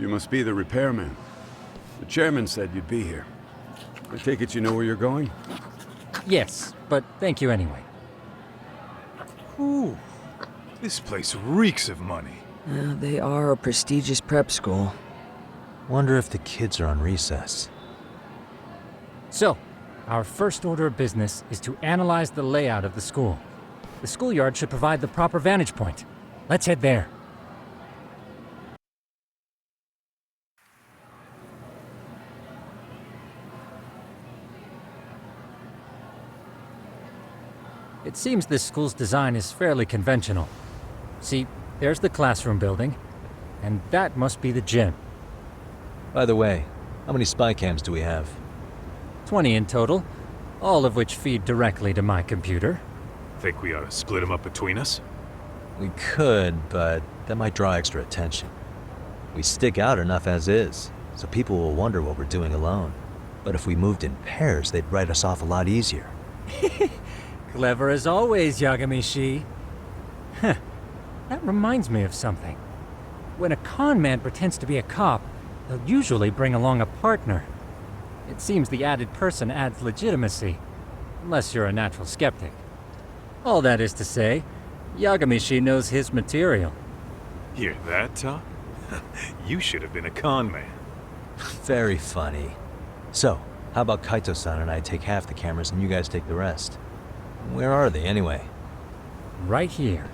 You must be the repairman. The chairman said you'd be here. I take it you know where you're going? Yes, but thank you anyway. Ooh, this place reeks of money. They are a prestigious prep school. Wonder if the kids are on recess. So, our first order of business is to analyze the layout of the school. The schoolyard should provide the proper vantage point. Let's head there. It seems this school's design is fairly conventional. See, there's the classroom building, and that must be the gym. By the way, how many spy cams do we have? 20 in total, all of which feed directly to my computer. Think we ought to split them up between us? We could, but that might draw extra attention. We stick out enough as is, so people will wonder what we're doing alone. But if we moved in pairs, they'd write us off a lot easier. Clever as always, Yagami-shi. Huh. That reminds me of something. When a con man pretends to be a cop, they'll usually bring along a partner. It seems the added person adds legitimacy, unless you're a natural skeptic. All that is to say, Yagami-shi knows his material. Hear that, Tom? You should have been a con man. Very funny. So, how about Kaito-san and I take half the cameras and you guys take the rest? Where are they, anyway? Right here.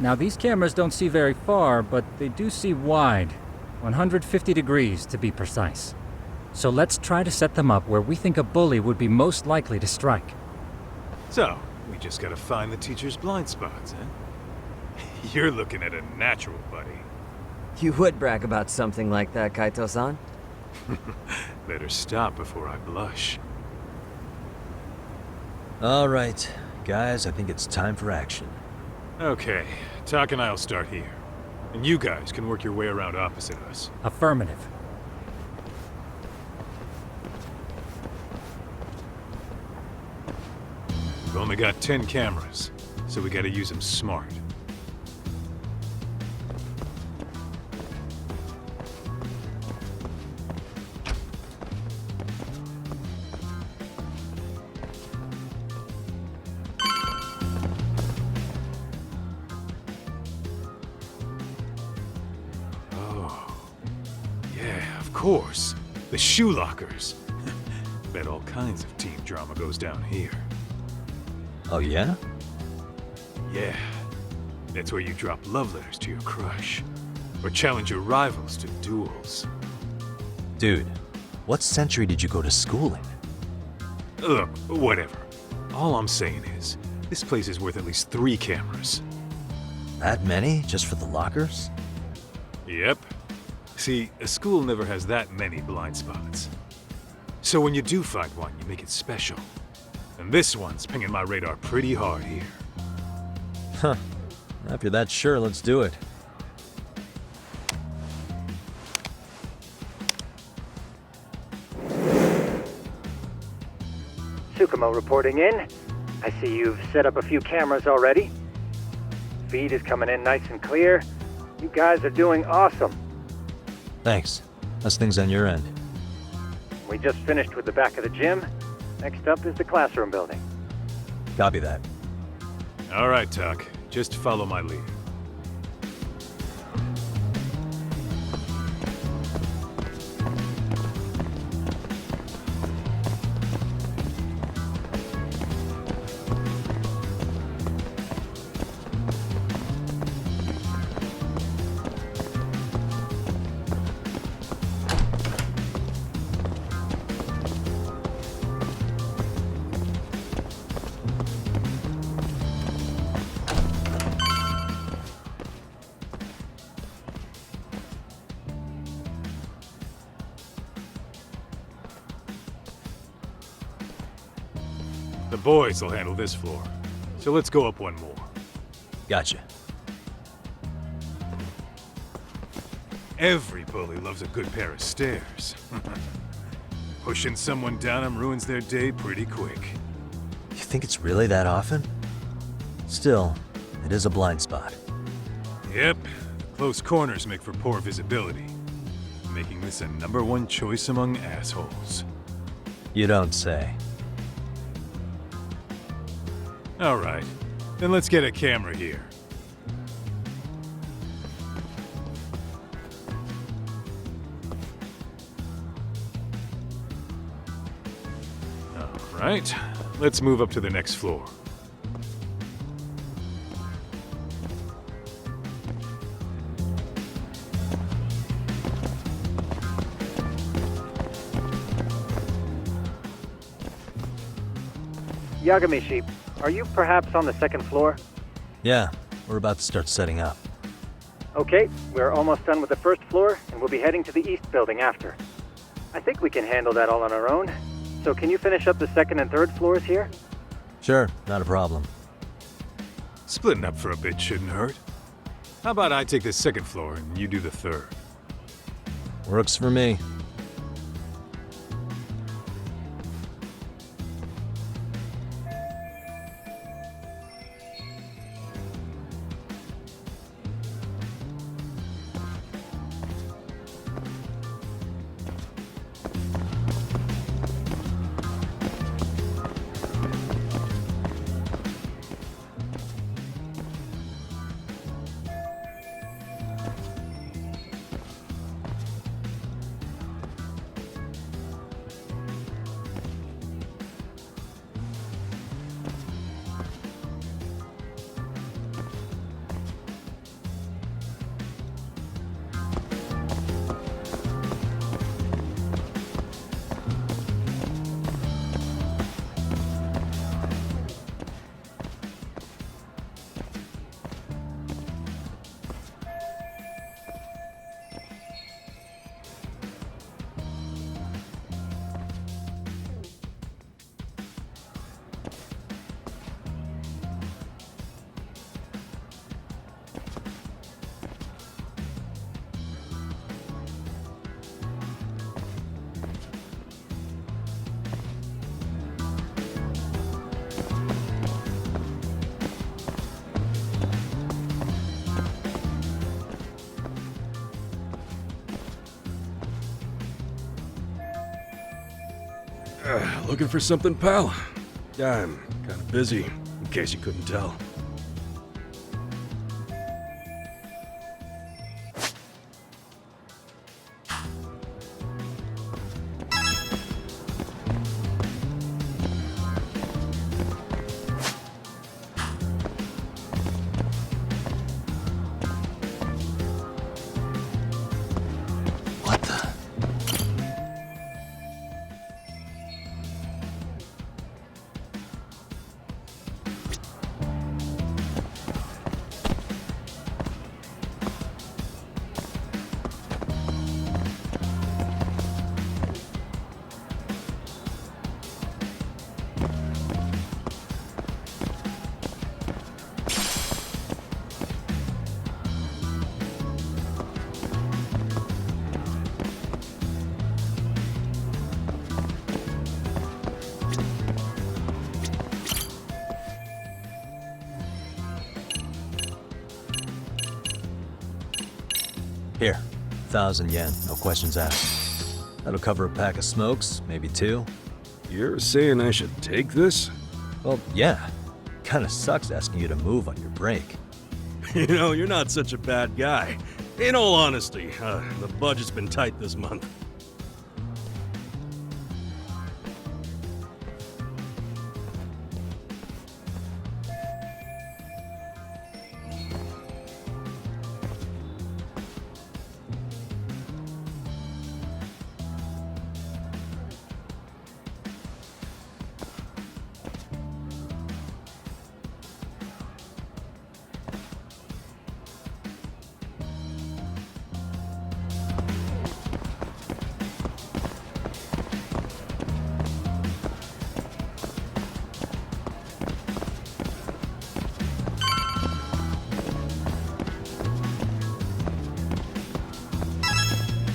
Now, these cameras don't see very far, but they do see wide. 150 degrees, to be precise. So let's try to set them up where we think a bully would be most likely to strike. So, we just gotta find the teacher's blind spots, eh? You're looking at a natural, buddy. You would brag about something like that, Kaito-san. Better stop before I blush. All right, guys, I think it's time for action. Okay, Tak and I'll start here. And you guys can work your way around opposite us. Affirmative. We've only got 10 cameras, so we gotta use them smart. Course, the shoe lockers. Bet all kinds of team drama goes down here. Oh, yeah? Yeah. That's where you drop love letters to your crush. Or challenge your rivals to duels. Dude, what century did you go to school in? Look, whatever. All I'm saying is, this place is worth at least 3 cameras. That many? Just for the lockers? Yep. See, a school never has that many blind spots. So when you do find one, you make it special. And this one's pinging my radar pretty hard here. Huh. If you're that sure, let's do it. Tsukumo reporting in. I see you've set up a few cameras already. Feed is coming in nice and clear. You guys are doing awesome. Thanks. How's things on your end? We just finished with the back of the gym. Next up is the classroom building. Copy that. All right, Tak. Just follow my lead. The boys will handle this floor. So let's go up one more. Gotcha. Every bully loves a good pair of stairs. Pushing someone down them ruins their day pretty quick. You think it's really that often? Still, it is a blind spot. Yep, close corners make for poor visibility. making this a #1 choice among assholes. You don't say. Alright, then let's get a camera here. Alright, let's move up to the next floor. Yagamishi, are you perhaps on the second floor? Yeah, we're about to start setting up. Okay, we're almost done with the first floor, and we'll be heading to the east building after. I think we can handle that all on our own. So can you finish up the second and third floors here? Sure, not a problem. Splitting up for a bit shouldn't hurt. How about I take the second floor and you do the third? Works for me. Looking for something, pal? Yeah, I'm kind of busy, in case you couldn't tell. What the? Here, 1,000 yen, no questions asked. That'll cover a pack of smokes, maybe 2. You're saying I should take this? Well, yeah. Kinda sucks asking you to move on your break. You know, you're not such a bad guy. In all honesty, the budget's been tight this month.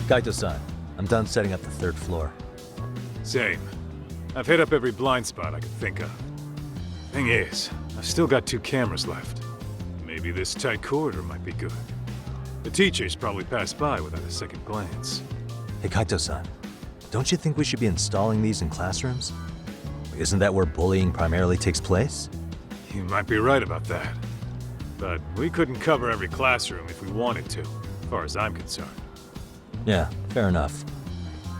Kaito-san, I'm done setting up the 3rd floor. Same. I've hit up every blind spot I could think of. Thing is, I've still got 2 cameras left. Maybe this tight corridor might be good. The teachers probably passed by without a second glance. Hey, Kaito-san, don't you think we should be installing these in classrooms? Isn't that where bullying primarily takes place? You might be right about that. But we couldn't cover every classroom if we wanted to, as far as I'm concerned. Yeah, fair enough.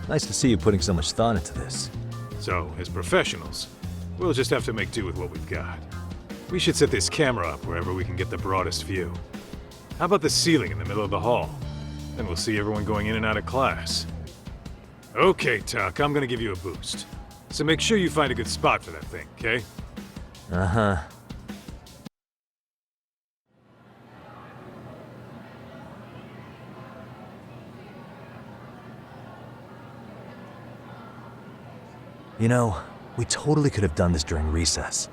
Nice to see you putting so much thought into this. So, as professionals, we'll just have to make do with what we've got. We should set this camera up wherever we can get the broadest view. How about the ceiling in the middle of the hall? Then we'll see everyone going in and out of class. Okay, Tuck, I'm gonna give you a boost. So make sure you find a good spot for that thing, okay? Uh-huh. You know, we totally could have done this during recess.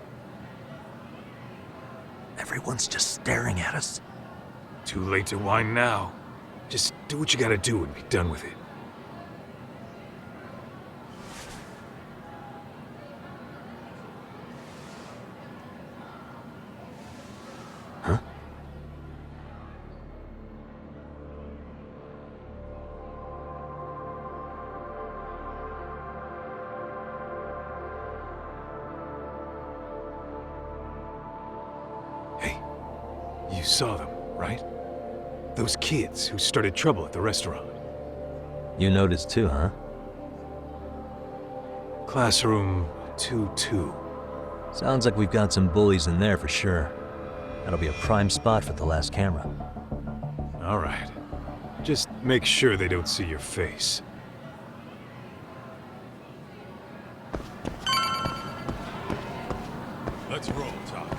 Everyone's just staring at us. Too late to whine now. Just do what you gotta do and be done with it. Huh? Hey, you saw them, right? Those kids who started trouble at the restaurant. You noticed too, huh? Classroom 2-2. Sounds like we've got some bullies in there for sure. That'll be a prime spot for the last camera. All right. Just make sure they don't see your face. Let's roll, Todd.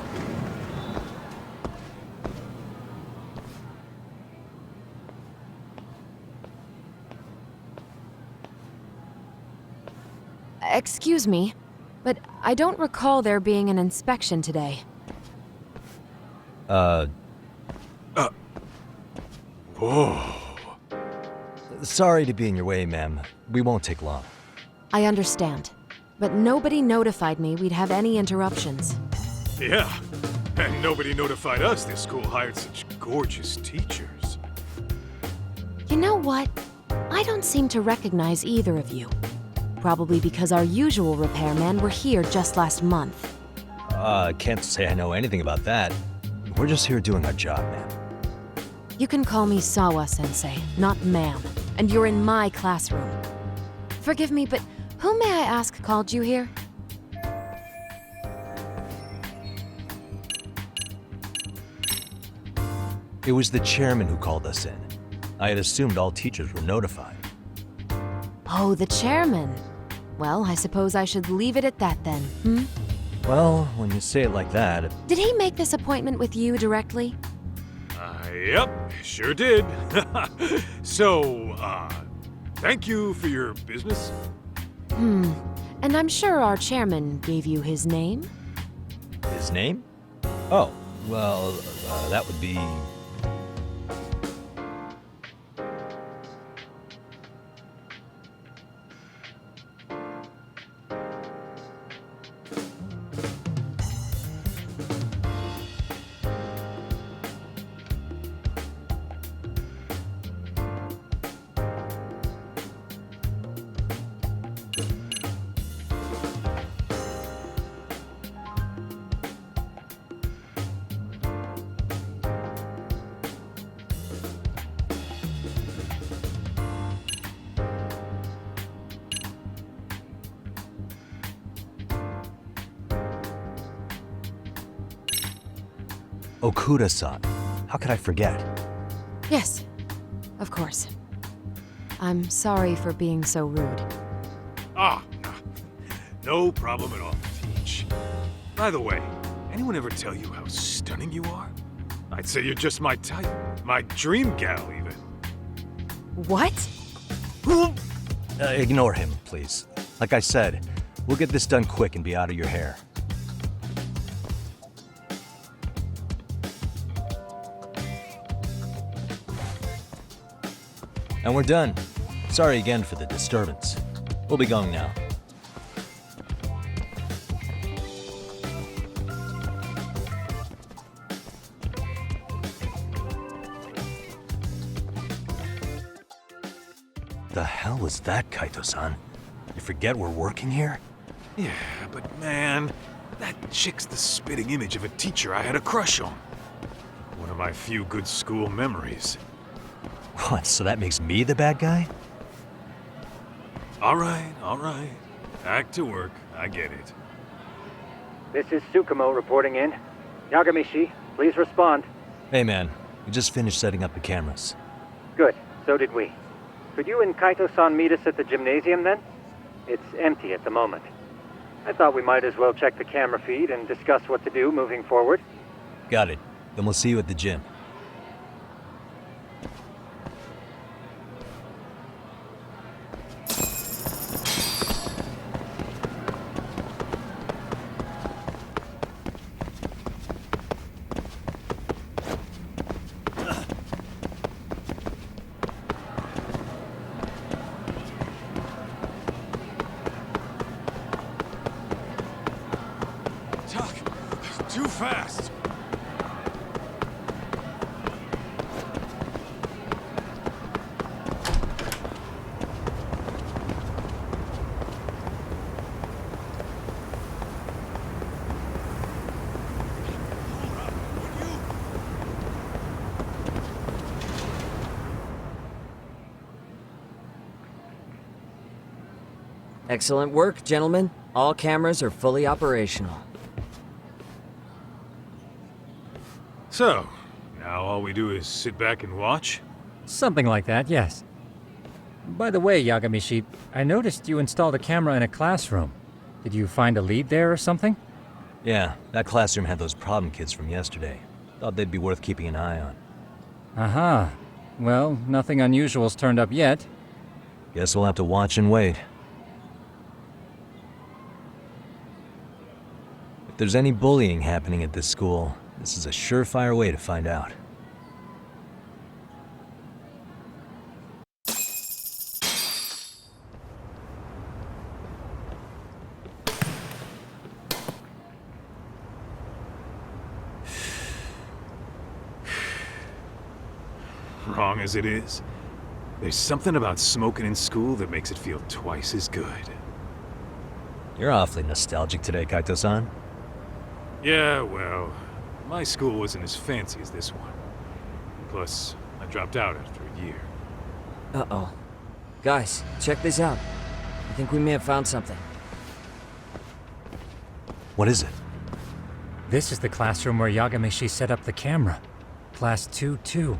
Excuse me, but I don't recall there being an inspection today. Whoa. Sorry to be in your way, ma'am. We won't take long. I understand, but nobody notified me we'd have any interruptions. Yeah, and nobody notified us this school hired such gorgeous teachers. You know what? I don't seem to recognize either of you. Probably because our usual repairmen were here just last month. Can't say I know anything about that. We're just here doing our job, ma'am. You can call me Sawa-sensei, not ma'am, and you're in my classroom. Forgive me, but who may I ask called you here? It was the chairman who called us in. I had assumed all teachers were notified. Oh, the chairman. Well, I suppose I should leave it at that then, hmm? Well, when you say it like that, Did he make this appointment with you directly? Yep, sure did. So, thank you for your business. And I'm sure our chairman gave you his name? his name? Oh, well, that would be... Okuda-san. How could I forget? Yes, of course. I'm sorry for being so rude. Ah, no problem at all, Teach. By the way, anyone ever tell you how stunning you are? I'd say you're just my type. My dream gal, even. What? Ignore him, please. Like I said, we'll get this done quick and be out of your hair. And we're done. Sorry again for the disturbance. We'll be going now. the hell was that, Kaito-san? You forget we're working here? Yeah, but man, that chick's the spitting image of a teacher I had a crush on. One of my few good school memories. What, so that makes me the bad guy? All right, all right. Back to work. I get it. This is Tsukumo reporting in. Yagamishi, please respond. Hey man, we just finished setting up the cameras. Good, so did we. Could you and Kaito-san meet us at the gymnasium then? It's empty at the moment. I thought we might as well check the camera feed and discuss what to do moving forward. Got it. Then we'll see you at the gym. Tuck, too fast. Excellent work, gentlemen. All cameras are fully operational. So, now all we do is sit back and watch? Something like that, yes. By the way, Yagamishi, I noticed you installed a camera in a classroom. Did you find a lead there or something? Yeah, that classroom had those problem kids from yesterday. Thought they'd be worth keeping an eye on. Aha. Well, nothing unusual's turned up yet. Guess we'll have to watch and wait. If there's any bullying happening at this school, this is a surefire way to find out. Wrong as it is, there's something about smoking in school that makes it feel twice as good. You're awfully nostalgic today, Kaito-san. Yeah, well, my school wasn't as fancy as this one. Plus, I dropped out after a year. Uh-oh. Guys, check this out. I think we may have found something. What is it? This is the classroom where Yagamishi set up the camera. Class 2-2.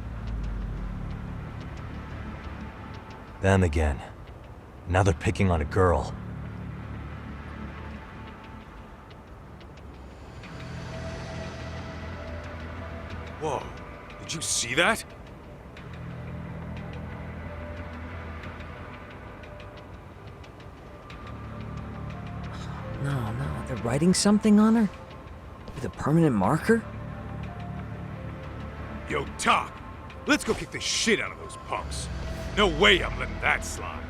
Them again. Now they're picking on a girl. Whoa, did you see that? No, they're writing something on her? With a permanent marker? Yo, Doc, let's go kick the shit out of those punks. No way I'm letting that slide.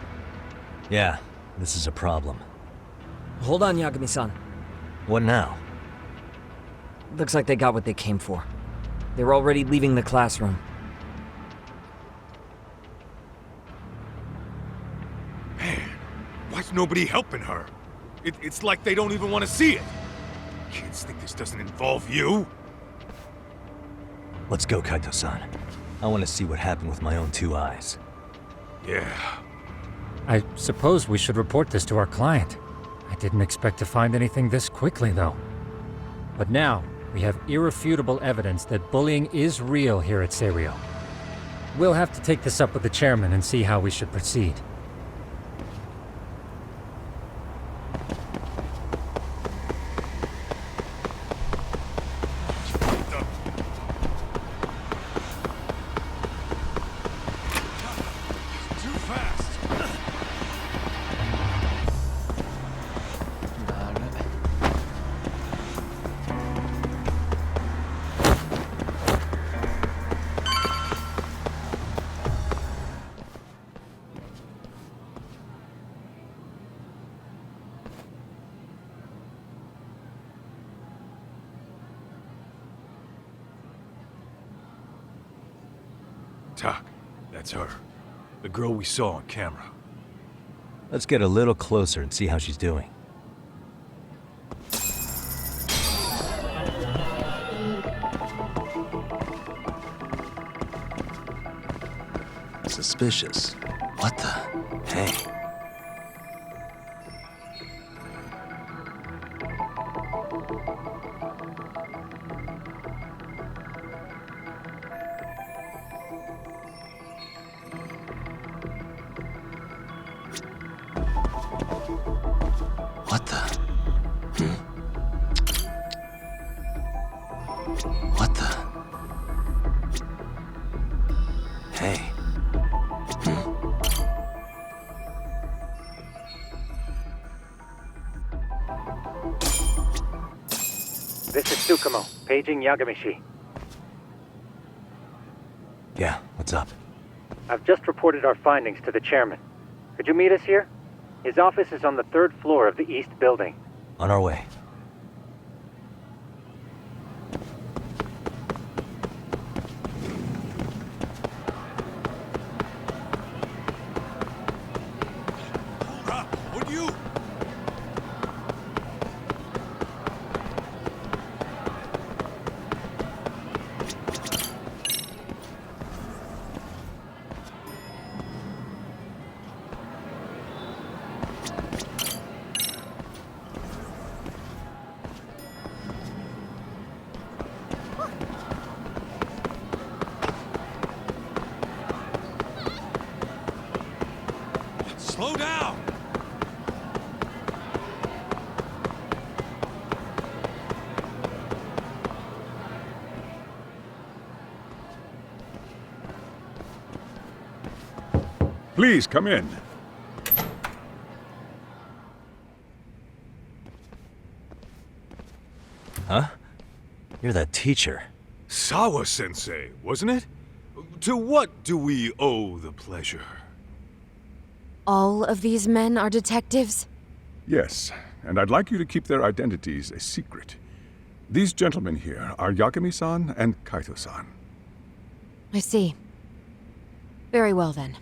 Yeah, this is a problem. Hold on, Yagami-san. What now? Looks like they got what they came for. They're already leaving the classroom. Man, why's nobody helping her? It's like they don't even want to see it. Kids think this doesn't involve you? Let's go, Kaito-san. I want to see what happened with my own two eyes. Yeah. I suppose we should report this to our client. I didn't expect to find anything this quickly, though. But now, we have irrefutable evidence that bullying is real here at Serio. We'll have to take this up with the chairman and see how we should proceed. Too fast. Doc, that's her. The girl we saw on camera. Let's get a little closer and see how she's doing. Suspicious. What the? Hey. What the? What the? Hey. This is Tsukumo, paging Yagamishi. Yeah, what's up? I've just reported our findings to the chairman. Could you meet us here? His office is on the 3rd floor of the East Building. On our way. Would you? Slow down! Please, come in. Huh? You're that teacher. Sawa-sensei, wasn't it? To what do we owe the pleasure? All of these men are detectives? Yes, and I'd like you to keep their identities a secret. These gentlemen here are Yagami-san and Kaito-san. I see. Very well then.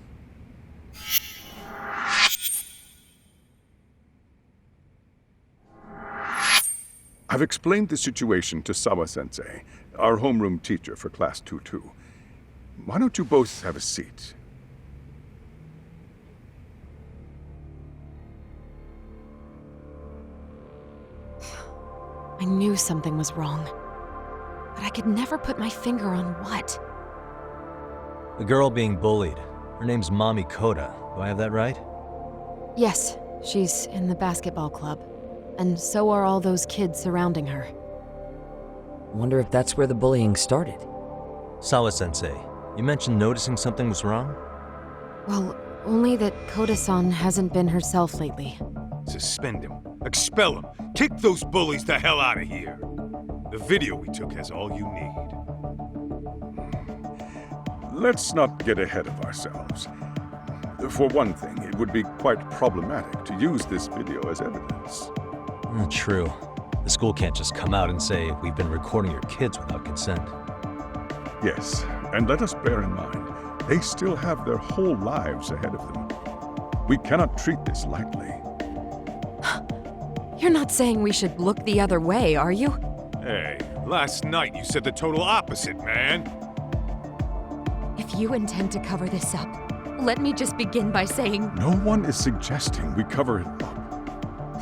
I've explained the situation to Sawa-sensei, our homeroom teacher for Class 2-2. Why don't you both have a seat? I knew something was wrong. But I could never put my finger on what. The girl being bullied. Her name's Mami Koda. Do I have that right? Yes, she's in the basketball club. And so are all those kids surrounding her. Wonder if that's where the bullying started. Sawa-sensei, you mentioned noticing something was wrong? Well, only that Koda-san hasn't been herself lately. Suspend him. Expel him. Kick those bullies the hell out of here. The video we took has all you need. Let's not get ahead of ourselves. For one thing, it would be quite problematic to use this video as evidence. True. The school can't just come out and say, we've been recording your kids without consent. Yes, and let us bear in mind, they still have their whole lives ahead of them. We cannot treat this lightly. You're not saying we should look the other way, are you? Hey, last night you said the total opposite, man. If you intend to cover this up, let me just begin by saying... No one is suggesting we cover it up.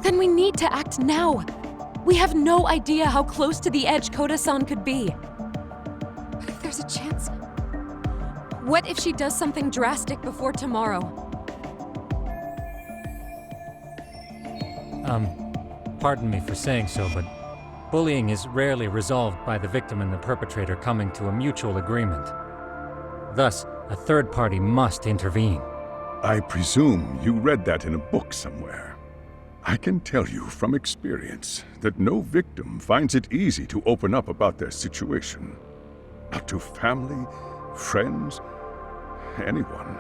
Then we need to act now. We have no idea how close to the edge Koda-san could be. What if there's a chance? What if she does something drastic before tomorrow? Pardon me for saying so, but bullying is rarely resolved by the victim and the perpetrator coming to a mutual agreement. Thus, a third party must intervene. I presume you read that in a book somewhere. I can tell you from experience that no victim finds it easy to open up about their situation. Not to family, friends, anyone.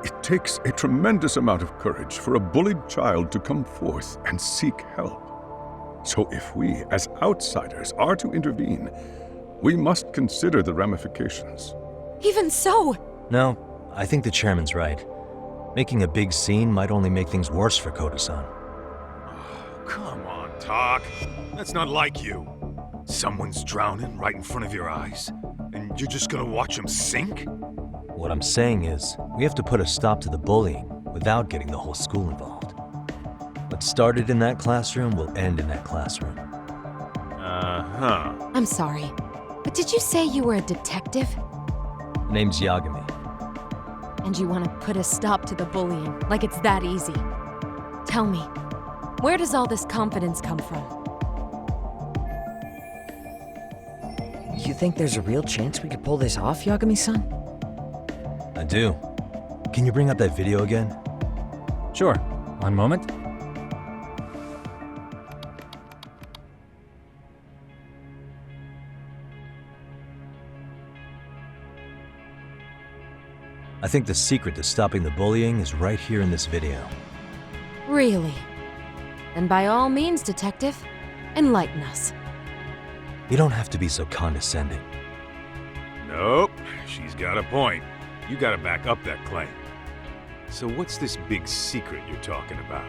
It takes a tremendous amount of courage for a bullied child to come forth and seek help. So if we, as outsiders, are to intervene, we must consider the ramifications. Even so! No, I think the chairman's right. Making a big scene might only make things worse for Koto-san. Come on, Talk. That's not like you. Someone's drowning right in front of your eyes, and you're just gonna watch him sink? What I'm saying is, we have to put a stop to the bullying without getting the whole school involved. What started in that classroom will end in that classroom. Uh-huh. I'm sorry, but did you say you were a detective? The name's Yagami. And you want to put a stop to the bullying, like it's that easy? Tell me, where does all this confidence come from? You think there's a real chance we could pull this off, Yagami-san? I do. Can you bring up that video again? Sure. One moment. I think the secret to stopping the bullying is right here in this video. Really? Then by all means, detective, enlighten us. You don't have to be so condescending. Nope, she's got a point. You gotta back up that claim. So what's this big secret you're talking about?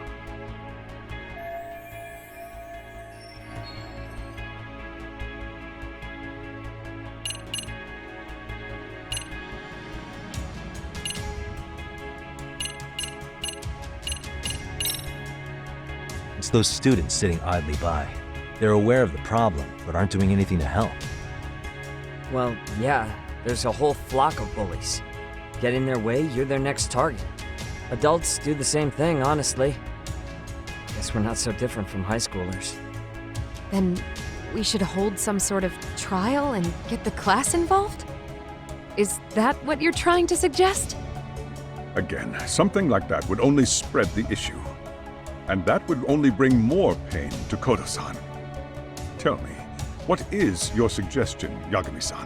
It's those students sitting idly by. They're aware of the problem, but aren't doing anything to help. Well, yeah, there's a whole flock of bullies. Get in their way, you're their next target. Adults do the same thing, honestly. Guess we're not so different from high schoolers. Then we should hold some sort of trial and get the class involved? Is that what you're trying to suggest? Again, something like that would only spread the issue. And that would only bring more pain to Koto-san. Tell me, what is your suggestion, Yagami-san?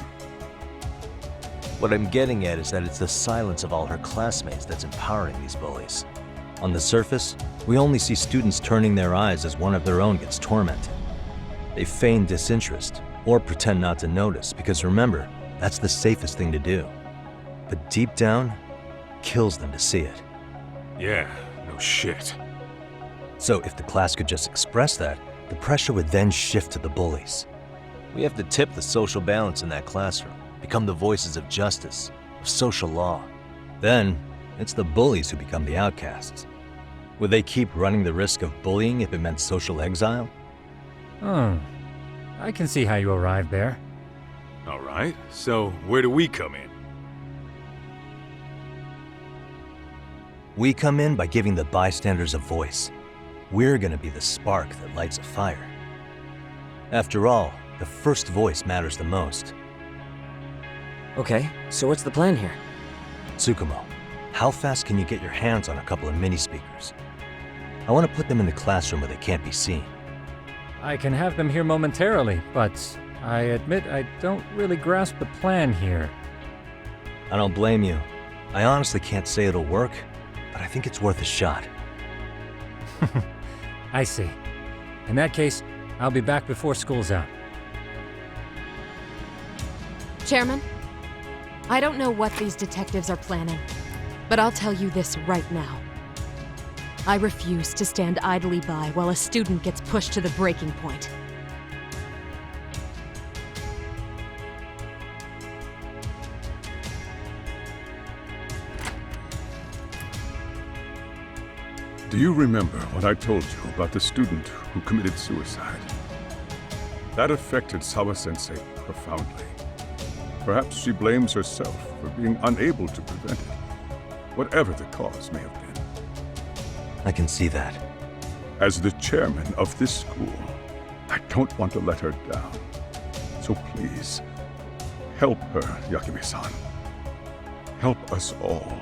What I'm getting at is that it's the silence of all her classmates that's empowering these bullies. On the surface, we only see students turning their eyes as one of their own gets tormented. They feign disinterest or pretend not to notice because remember, that's the safest thing to do. But deep down, kills them to see it. Yeah, no shit. So if the class could just express that, the pressure would then shift to the bullies. We have to tip the social balance in that classroom, become the voices of justice, of social law. Then, it's the bullies who become the outcasts. Would they keep running the risk of bullying if it meant social exile? I can see how you arrived there. All right, so where do we come in? We come in by giving the bystanders a voice. We're gonna be the spark that lights a fire. After all, the first voice matters the most. Okay, so what's the plan here? Tsukumo, how fast can you get your hands on a couple of mini speakers? I want to put them in the classroom where they can't be seen. I can have them here momentarily, but I admit I don't really grasp the plan here. I don't blame you. I honestly can't say it'll work, but I think it's worth a shot. I see. In that case, I'll be back before school's out. Chairman, I don't know what these detectives are planning, but I'll tell you this right now. I refuse to stand idly by while a student gets pushed to the breaking point. Do you remember what I told you about the student who committed suicide? That affected Sawa-sensei profoundly. Perhaps she blames herself for being unable to prevent it, whatever the cause may have been. I can see that. As the chairman of this school, I don't want to let her down. So please, help her, Yagami-san. Help us all.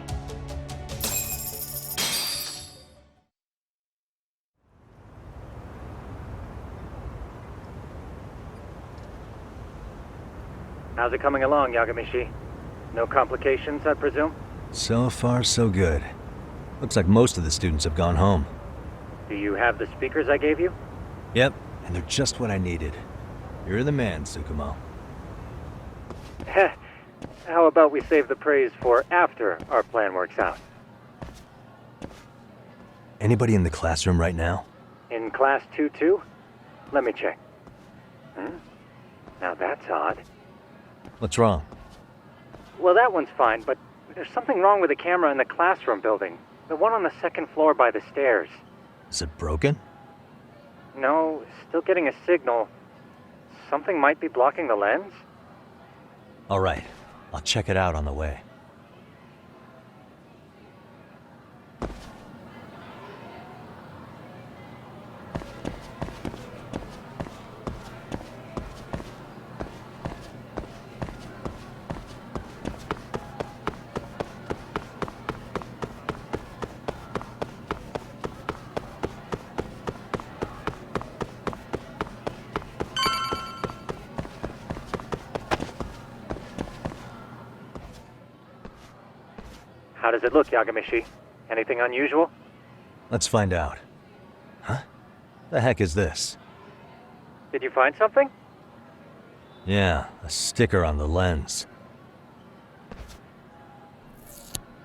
How's it coming along, Yagamishi? No complications, I presume? So far, so good. Looks like most of the students have gone home. Do you have the speakers I gave you? Yep, and they're just what I needed. You're the man, Tsukumo. Heh. How about we save the praise for after our plan works out? Anybody in the classroom right now? In class 2-2? Let me check. Now that's odd. What's wrong? Well, that one's fine, but there's something wrong with the camera in the classroom building. The one on the second floor by the stairs. Is it broken? No, still getting a signal. Something might be blocking the lens? All right. I'll check it out on the way. How does it look, Yagamishi? Anything unusual? Let's find out. Huh? The heck is this? Did you find something? Yeah, a sticker on the lens.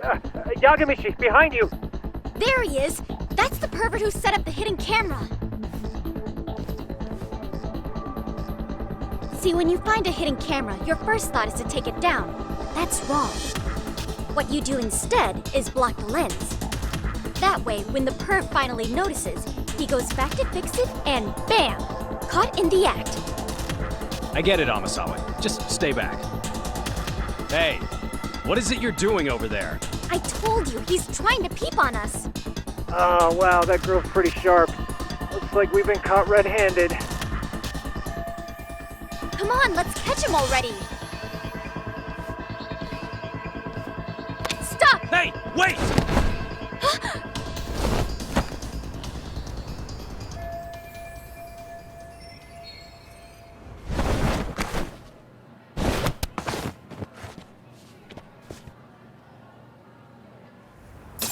Yagamishi, behind you! There he is! That's the pervert who set up the hidden camera! See, when you find a hidden camera, your first thought is to take it down. That's wrong. What you do instead is block the lens. That way, when the perv finally notices, he goes back to fix it and bam! Caught in the act. I get it, Amasawa. Just stay back. Hey, what is it you're doing over there? I told you, he's trying to peep on us. Oh, wow, that girl's pretty sharp. Looks like we've been caught red-handed. Come on, let's catch him already. Stop! Hey, wait!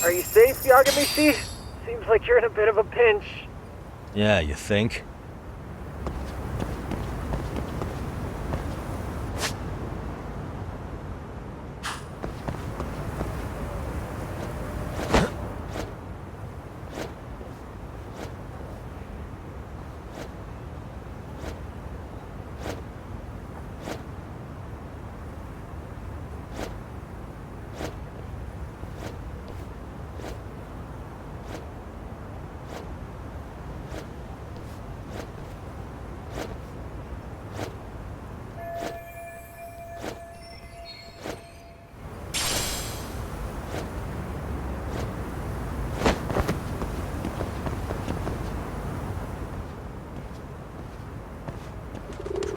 Are you safe, Yagamishi? Seems like you're in a bit of a pinch. Yeah, you think?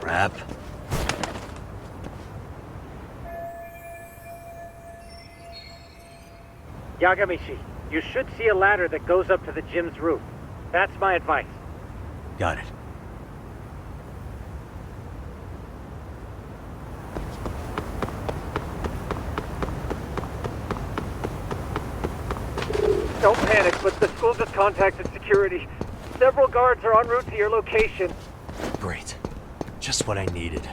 Crap. Yagamishi, you should see a ladder that goes up to the gym's roof. That's my advice. Got it. Don't panic, but the school just contacted security. Several guards are en route to your location. Great. Just what I needed.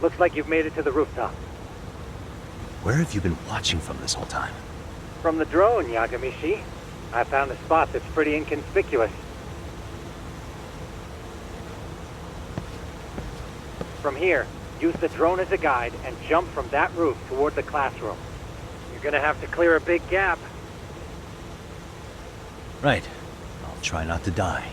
Looks like you've made it to the rooftop. Where have you been watching from this whole time? From the drone, Yagamishi. I found a spot that's pretty inconspicuous. From here, use the drone as a guide and jump from that roof toward the classroom. You're gonna have to clear a big gap. Right. I'll try not to die.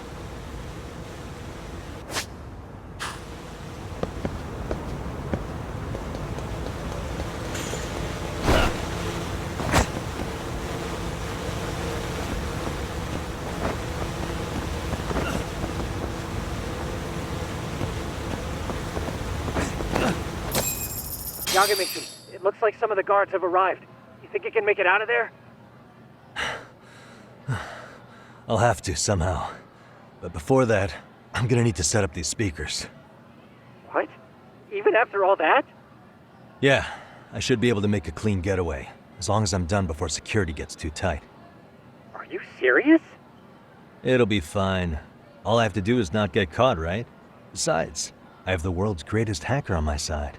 Yagamishi, it looks like some of the guards have arrived. You think you can make it out of there? I'll have to somehow. But before that, I'm gonna need to set up these speakers. What? Even after all that? Yeah, I should be able to make a clean getaway, as long as I'm done before security gets too tight. Are you serious? It'll be fine. All I have to do is not get caught, right? Besides, I have the world's greatest hacker on my side.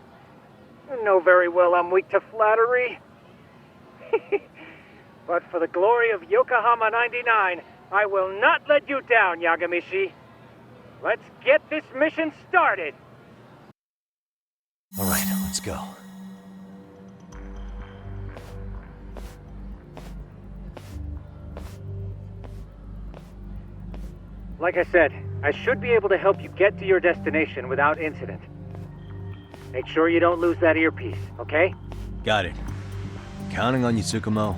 You know very well I'm weak to flattery. But for the glory of Yokohama 99, I will not let you down, Yagamishi. Let's get this mission started. All right, let's go. Like I said, I should be able to help you get to your destination without incident. Make sure you don't lose that earpiece, okay? Got it. Counting on you, Tsukumo.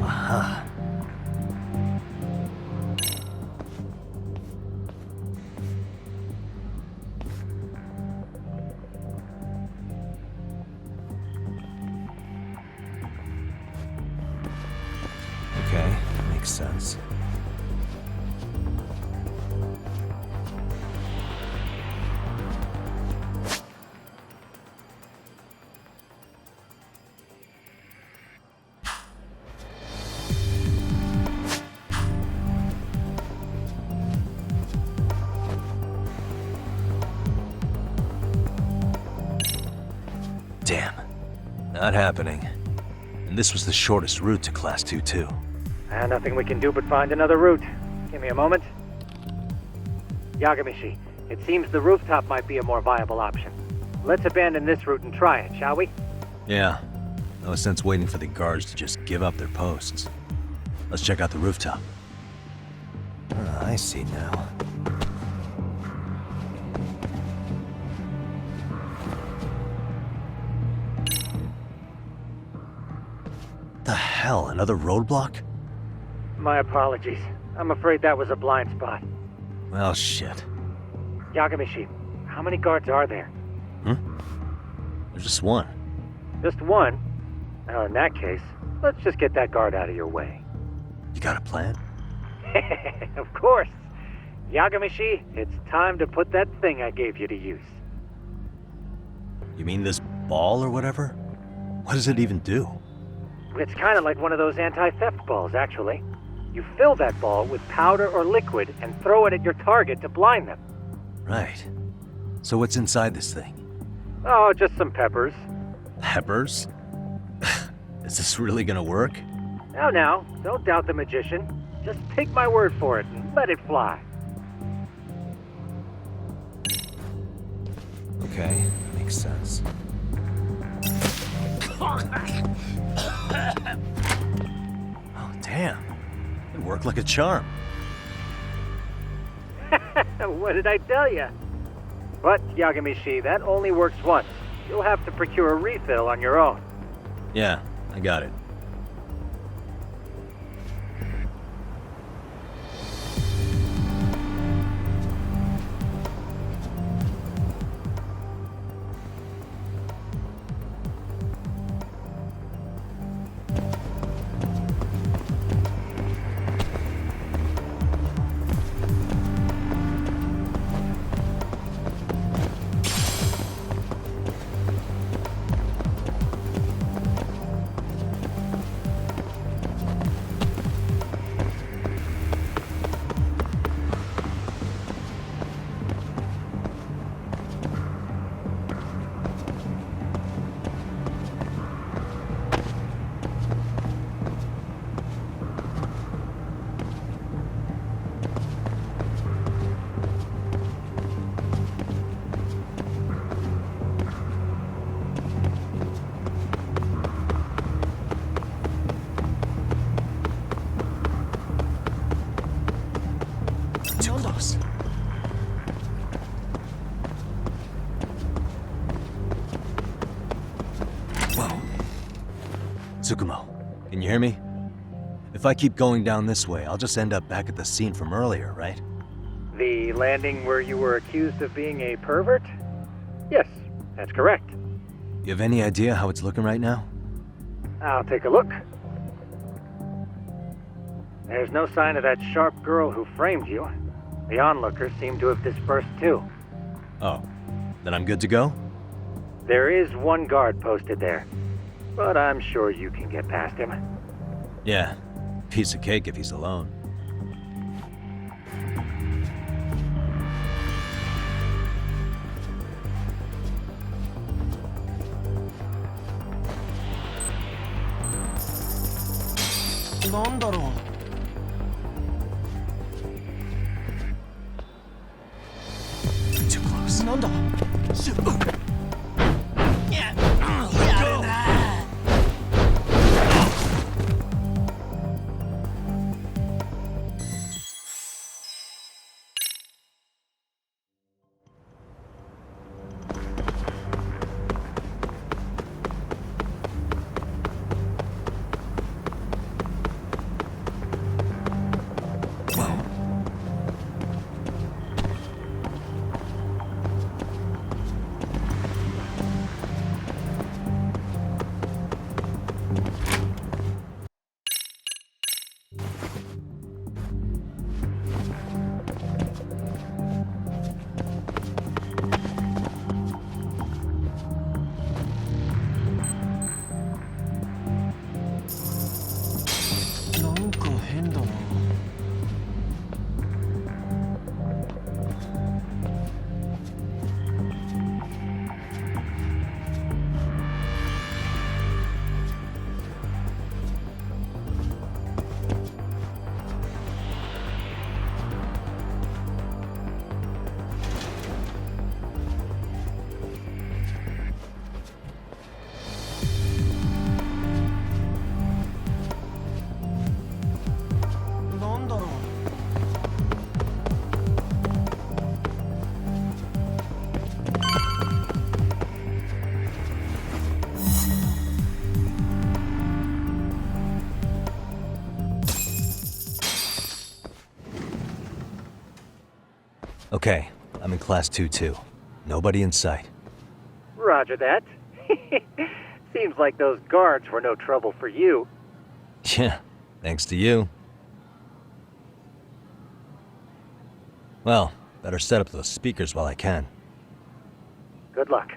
Aha. Okay, makes sense. Damn. Not happening. And this was the shortest route to Class 2 too. Nothing we can do but find another route. Give me a moment. Yagamishi, it seems the rooftop might be a more viable option. Let's abandon this route and try it, shall we? Yeah. No sense waiting for the guards to just give up their posts. Let's check out the rooftop. I see now. The hell, another roadblock? My apologies. I'm afraid that was a blind spot. Well, shit. Yagamishi, how many guards are there? There's just one. Just one? Well, in that case, let's just get that guard out of your way. You got a plan? Of course. Yagamishi, it's time to put that thing I gave you to use. You mean this ball or whatever? What does it even do? It's kind of like one of those anti-theft balls, actually. You fill that ball with powder or liquid and throw it at your target to blind them. Right. So what's inside this thing? Oh, just some peppers. Peppers? Is this really gonna work? Now, don't doubt the magician. Just take my word for it and let it fly. Okay, makes sense. Oh, damn. It worked like a charm. What did I tell you? But, Yagamishi, that only works once. You'll have to procure a refill on your own. Yeah, I got it. Whoa. Tsukumo, can you hear me? If I keep going down this way, I'll just end up back at the scene from earlier, right? The landing where you were accused of being a pervert? Yes, that's correct. You have any idea how it's looking right now? I'll take a look. There's no sign of that sharp girl who framed you. The onlookers seem to have dispersed too. Oh, then I'm good to go? There is one guard posted there, but I'm sure you can get past him. Yeah, piece of cake if he's alone. Too close. Okay, I'm in Class 2-2. Nobody in sight. Roger that. Seems like those guards were no trouble for you. Yeah, thanks to you. Well, better set up those speakers while I can. Good luck.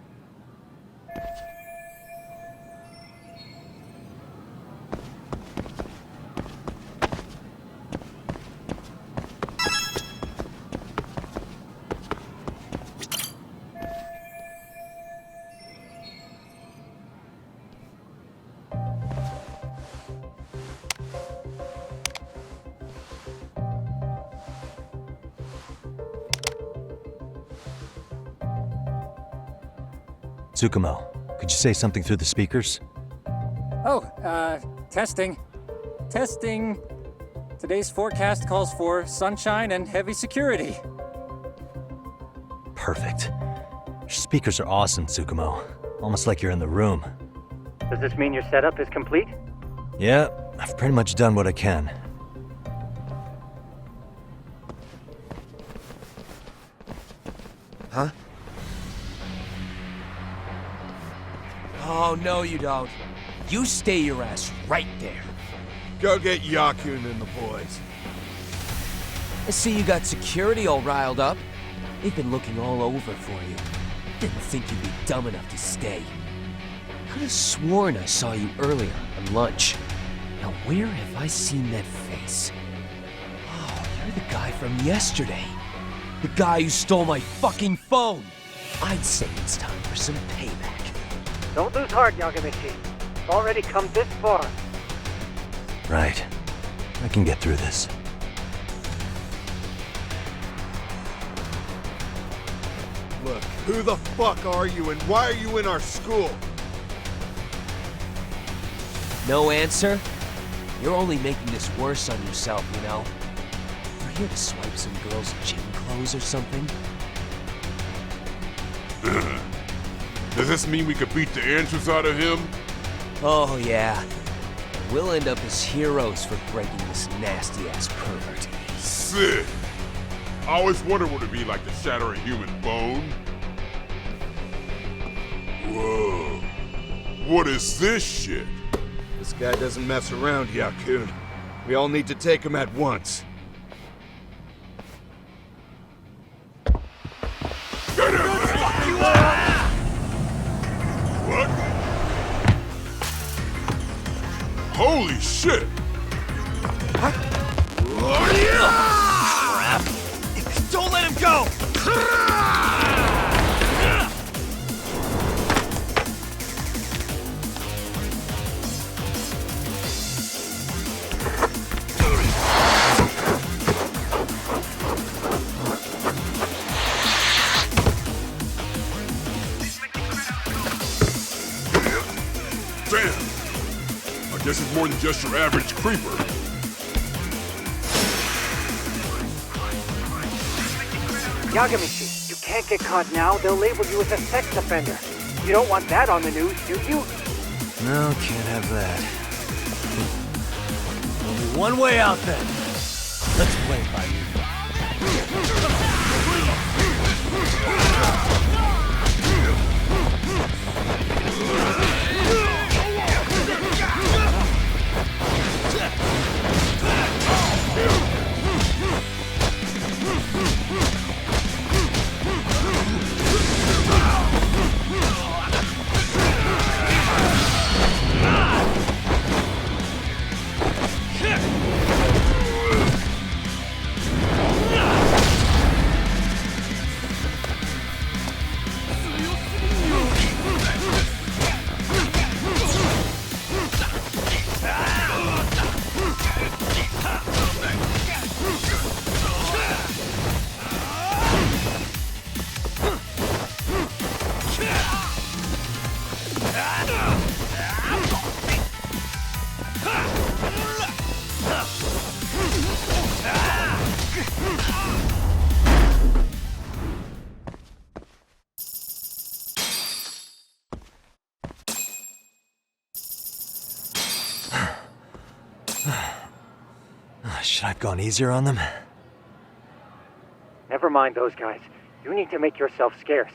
Tsukumo, could you say something through the speakers? Oh, testing. Testing. Today's forecast calls for sunshine and heavy security. Perfect. Your speakers are awesome, Tsukumo. Almost like you're in the room. Does this mean your setup is complete? Yeah, I've pretty much done what I can. Huh? Oh, no you don't. You stay your ass right there. Go get Yakun and the boys. I see you got security all riled up. They've been looking all over for you. Didn't think you'd be dumb enough to stay. Could have sworn I saw you earlier on lunch. Now where have I seen that face? Oh, you're the guy from yesterday. The guy who stole my fucking phone. I'd say it's time for some payback. Don't lose heart, Yagamichi. It's already come this far. Right. I can get through this. Look, who the fuck are you and why are you in our school? No answer? You're only making this worse on yourself, you know? You're here to swipe some girl's gym clothes or something? Does this mean we could beat the answers out of him? Oh, yeah. We'll end up as heroes for breaking this nasty-ass pervert. Sick! I always wondered what it'd be like to shatter a human bone. Whoa. What is this shit? This guy doesn't mess around, Yakun. We all need to take him at once. Holy shit! Crap! Don't let him go! Damn! I guess it's more than just your average creeper. Yagamishi, you can't get caught now. They'll label you as a sex offender. You don't want that on the news, do you? No, can't have that. Only one way out then. Let's play it by ear. Should I have gone easier on them? Never mind those guys. You need to make yourself scarce.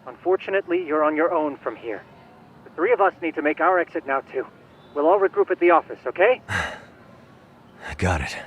Unfortunately, you're on your own from here. The three of us need to make our exit now, too. We'll all regroup at the office, okay? Got it.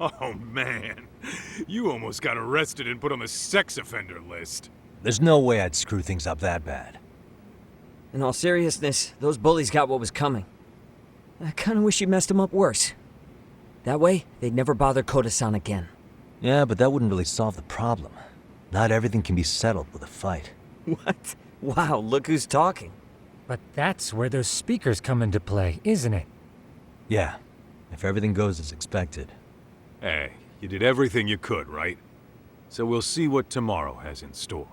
Oh man, you almost got arrested and put on the sex offender list. There's no way I'd screw things up that bad. In all seriousness, those bullies got what was coming. I kinda wish you messed them up worse. That way, they'd never bother Koda-san again. Yeah, but that wouldn't really solve the problem. Not everything can be settled with a fight. What? Wow, look who's talking. But that's where those speakers come into play, isn't it? Yeah, if everything goes as expected. Hey, you did everything you could, right? So we'll see what tomorrow has in store.